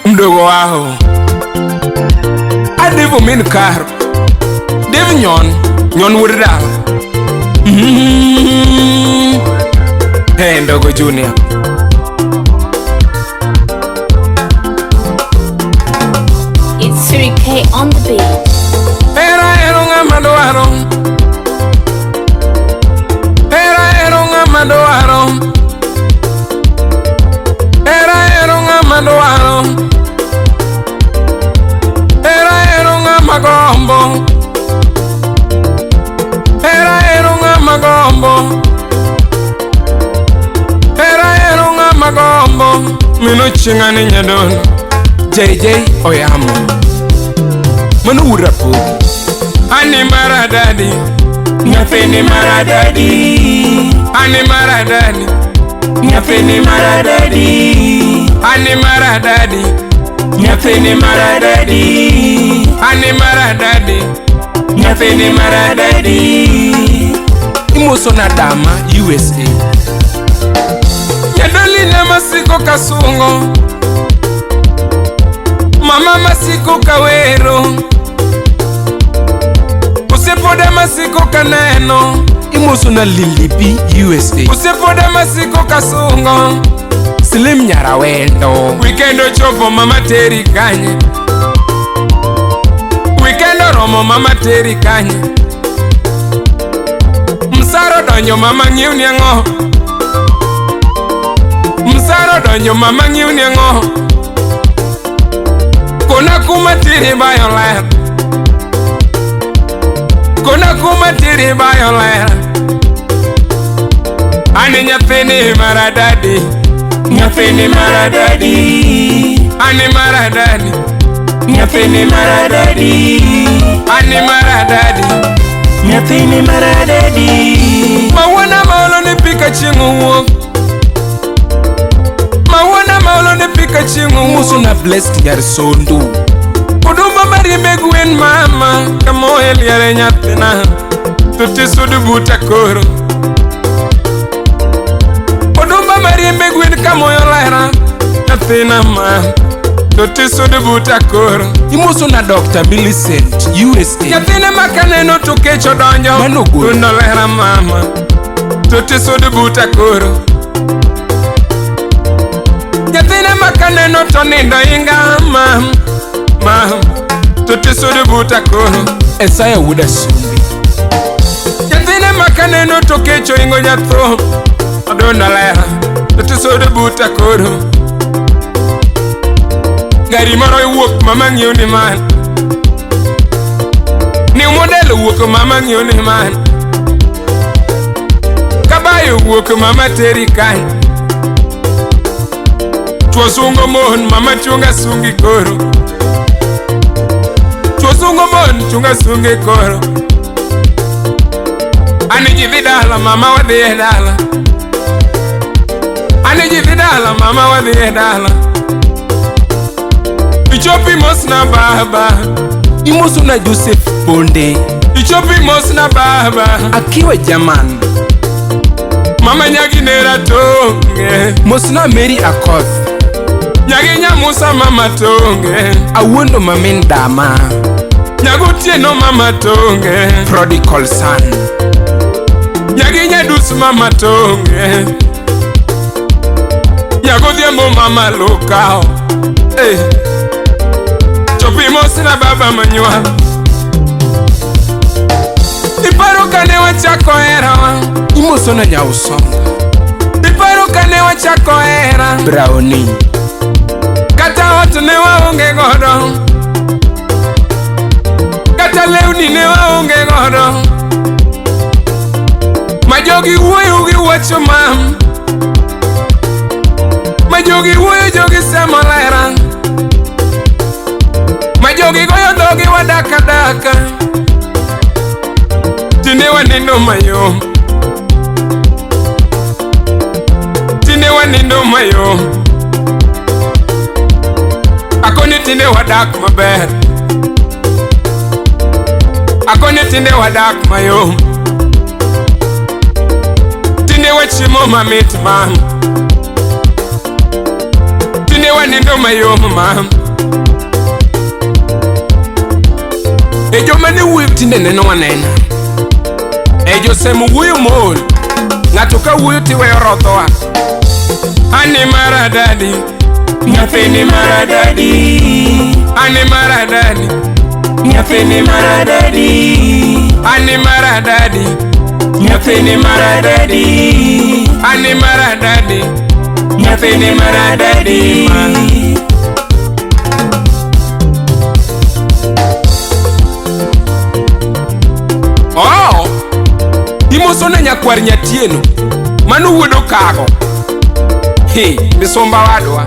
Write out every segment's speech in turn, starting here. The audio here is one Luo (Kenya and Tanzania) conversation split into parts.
Ndogoo wao Adevo min karo Dev nyon wurda Hey Ndogoo Junior It's 3K on the beat. Era nga madoaro Era nga madoaro Era nga madoaro Era nga magombo Era nga magombo Era nga magombo Mino chingani nyadon JJ Oyamo Manu urapo Ani maradadi Nyafeni maradadi Ani maradadi Nyafeni maradadi Ani maradadi Nyafeni maradadi Ani maradadi Nyafeni maradadi Imoso na dama USA Nyadoli na masiko kasungo Mama masiko kawero Usepoda masiko kaneno Imoso na Lilipi USA Usepoda masiko kasungo Slim Nyarawendo Weekendo chopo mama teri kanye Weekendo romo mama teri kanye Msaro donyo mama ngiuni yango Msaro donyo mama ngiuni yango Kona kuma tiri bayola Kona kuma tiri bayola Ani nyafeni maradadi Nyafeni maradadi Ani maradadi Nyafeni maradadi Ani maradadi Nyafeni maradadi Mawana maolo nipika chingu wok Mawana maolo nipika chingu Musu na blessed yari sondu Kudumba mari megwen mama Kamo heli yare nyatina Tuti sudu buta koro Kudumba mari megwen kamo yolera Nyatina ma Tuti sudu buta koro Imoso na Dr. Millicent USA Nyatina makaneno tukecho donjo Ndogoo Kundolera mama Tuti sudu buta koro Nyatina makaneno tonindo inga mam Tuti sudu buta koro Esaya wuda sumbi Nyatina makaneno tukecho ingo nyatho Odondolera Tuti sudu buta koro Gari maro iwuok mama ngiuni man New model iwuok mama ngiuni man Kabayo iwuok mama teri kany Chwosungo mon mama chunga sungi koro Chwosungo mon chunga sungi koro Ani jithi dala mama wadhiye dala Ani jithi dala mama wadhiye dala Ichopi mos na baba Imoso na Joseph Bonde Ichopi mos na baba Akiwe jaman Mama nyagi nera tonge Mos na Mary Akoth Nyagi nyamusa mama tonge Awundo mamin dama Nyagutie no mama tonge Prodigal son Nyagi nyadus mama tonge Nyagodhiambo mama lokao Eh Chopi mosi na baba manywa Iparo kane wachako era Imoso na Nyausonga Iparo kane wachako era Brownie Kata watu ne waonge godo Kata leuni ne waonge godo Majogi uwe ugi wacho mam Majogi uwe jogi semolera Majogi goyo dogi wadaka daka Tine wanindo mayom Tine wanindo mayom Akoni tinde wadak maber Akoni tinde wadak mayom Tinde wachimo mamit mam Tine wanindo mayom ma Ejo mani wuyo tinde neno wanena Ejo semu wuyo mol Ngatuka wuyo tiwe yorothoa Ani maradadi Nyathini maradadi Ani maradadi Nyathini maradadi Ani maradadi Nyathini maradadi Ani maradadi Nyathini maradadi Oh Imosone nyakwar nyatieno Manu wuodo kago Hey, misomba wadwa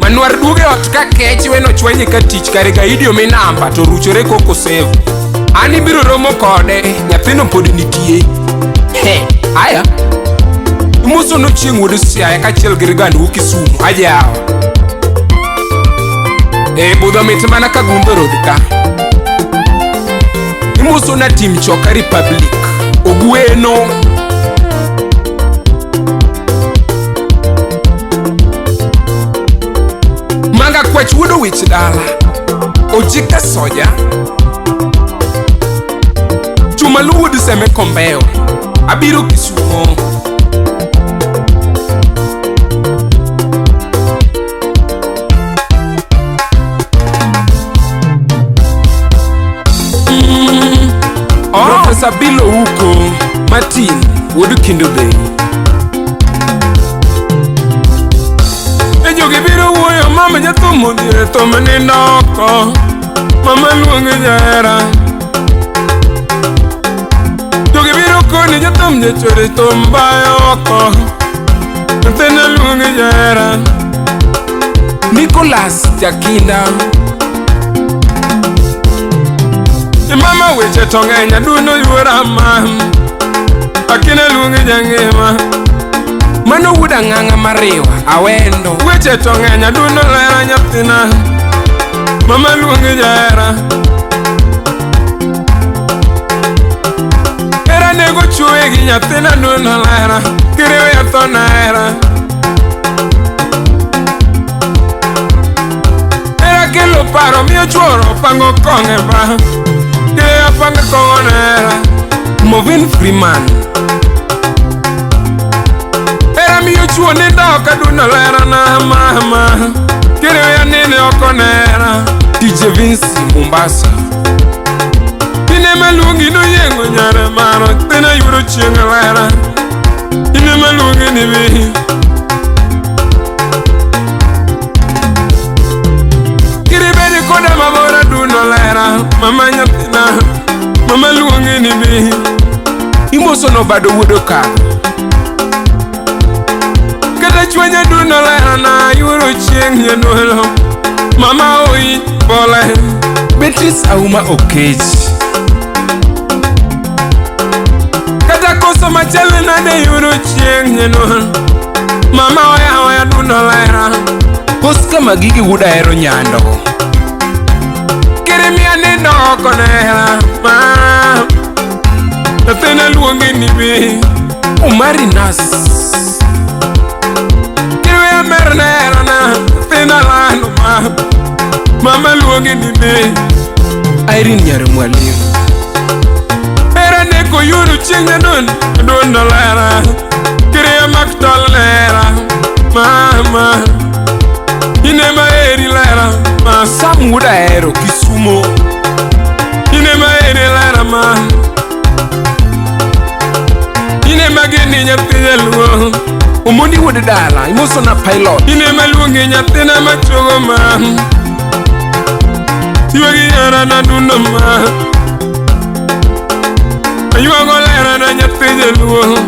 Manuar duge ot ka kech weno chwenye ka tich kare ka idio mi namba to ruchore koko save Ani biro romo kode nyathino pod nitie He, aya Imuso no chieng' wuodo siaya ka chiel girigandu Kisumu ajawa Budho mit mana ka gumbo road ka Imuso na team choka Republic Ogweno Manga kwech wuodo wich dala Ojika soja Chumalu wuodo seme kombeo Abiro Kisumu Professor Bilo Uko Martin wuodo Kindo Bay Ejo gibiro wuoyo mama nyathomo dire thome ni ndoko Mama luonge jahera Jo gibiro koni nyathom nyachore thom bayo oko Nyathina luonge jahera Nicholas Jakinda Mama weche tonge nyaduno yuora mam Akine luonge jangema Mano wuda nganga mariwa awendo Weche tonge nyaduno lera nyathina Mama luonge jahera Era nego chue gi nyathina duno lera Kiriwe yathona era Era kelo paro miyo chuoro pango konge ba Kiriwe apanga konge era Movin Freeman Era miyo chuo ni doka duno lera na mama Kiriwe ya nini oko nera DJ Vinci Mombasa Tine malungi no yengo nyare maro Tine yuro chienga lera Tine malungi ni mi Kiribe ni koda mabora duno lera Mama nyatina Mama lungi ni mi Imoso no bado wuodo ka Kata chwenya duno lera na yuro chieng nyenuelo Mama oi bole Beatrice Auma Okeji Kata koso machele na de yuro chieng nyenuelo Mama oya duno lera Koska magigi wuda ero nyando Kirimia nindo oko nera Ma Nathina luonge ni mi Umari Nas Kiriwe mer nera na Nathina lano ma Mama luonge ni mi Irene nyare mwalimu Era neko yuru chinga duno lera Kiriwe maktol lera Mama Ine maeri lera ma Sam wuda ero Kisumu Ine maeri lera ma Ine mageni nyathina luo Umundi wuda dala Imoso na pilot Ine maluonge nyathina machogo ma Yuagi yara na duno ma Ayuago lera na nyathina luo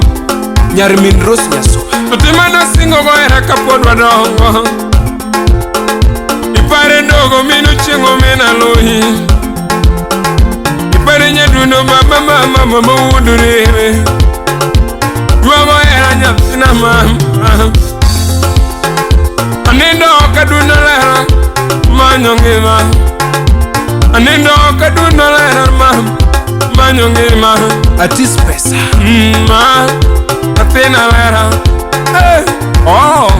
Nyarmin Rose Nyaso Otima na singo go era kapod wadongo Ipare Ndogoo minu chengo mena lohi Ipare nyaduno mama wudurewe Yuago era nyathina mama Anindo kaduno lera manyo ngima Anindo kaduno lera manyo ngima Atis pesa Ma Athina lera Oh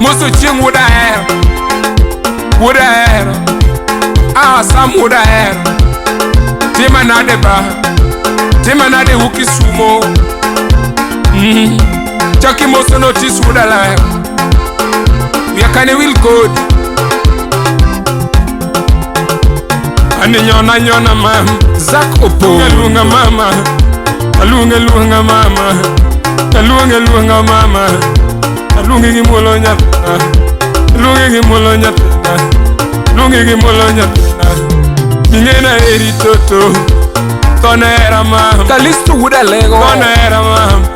Moso ching would I have. Would I have. Ah, some would I have. Tima na de ba. Tima na de huki sumo. Chucky moso notice would I have. We can will good. Ane nyona mama. Zak opo. Lunga mama. Lunga mama. Lunga mama. Lungi molonya. Lungi molonya. Lungi molonya. Ningena eri toto. Tonera mama. Kalisto wuda lego. Tonera mama.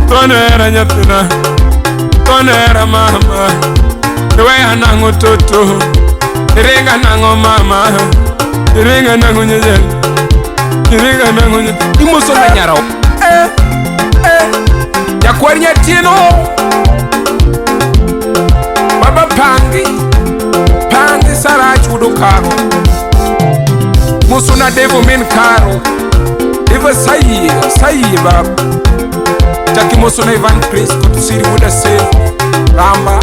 Tonera nyatina. Tonera mama. Dewe anango toto. Renga nango mama. Renga nango nyejen. Renga nango nyejen. Imoso na nyaro. Ya kwarnya tieno. Baba pangi. Pangi sara chudo karo. Muso na devo men karo. Eva sayi baba. Jaki muso na Ivan Prince kutusiri wuda se. Ramba.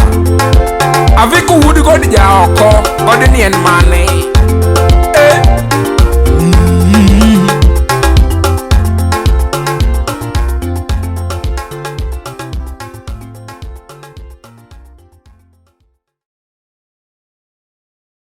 Aviku wudi godi ja oko. Godi ni en mane.